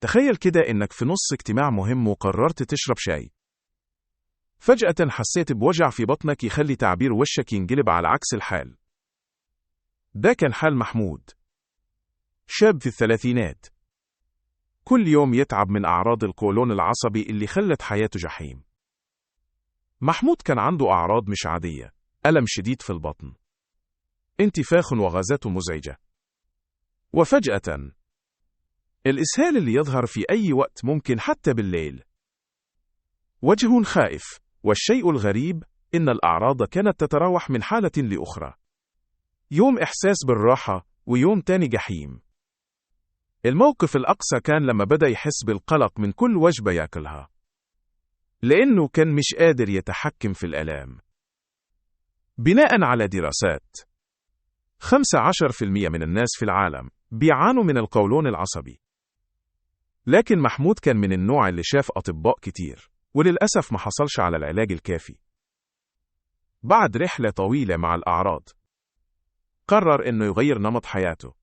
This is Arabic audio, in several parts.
تخيل كده إنك في نص اجتماع مهم وقررت تشرب شاي. فجأة حسيت بوجع في بطنك يخلي تعبير وشك ينقلب على عكس الحال. ده كان حال محمود، شاب في الثلاثينات، كل يوم يتعب من أعراض القولون العصبي اللي خلت حياته جحيم. محمود كان عنده أعراض مش عادية: ألم شديد في البطن، انتفاخ وغازات مزعجة، وفجأة الإسهال اللي يظهر في أي وقت، ممكن حتى بالليل. وجه خائف، والشيء الغريب إن الأعراض كانت تتراوح من حالة لأخرى، يوم إحساس بالراحة ويوم تاني جحيم. الموقف الأقصى كان لما بدأ يحس بالقلق من كل وجبة يأكلها، لأنه كان مش قادر يتحكم في الآلام. بناء على دراسات، 15% من الناس في العالم بيعانوا من القولون العصبي، لكن محمود كان من النوع اللي شاف أطباء كتير وللأسف ما حصلش على العلاج الكافي. بعد رحلة طويلة مع الأعراض، قرر إنه يغير نمط حياته،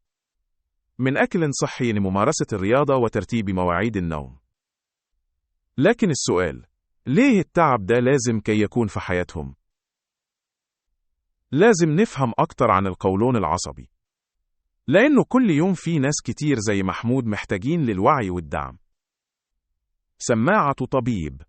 من أكل صحي لممارسة الرياضة وترتيب مواعيد النوم. لكن السؤال: ليه التعب ده لازم كي يكون في حياتهم؟ لازم نفهم أكتر عن القولون العصبي، لأنه كل يوم في ناس كتير زي محمود محتاجين للوعي والدعم. سماعة طبيب.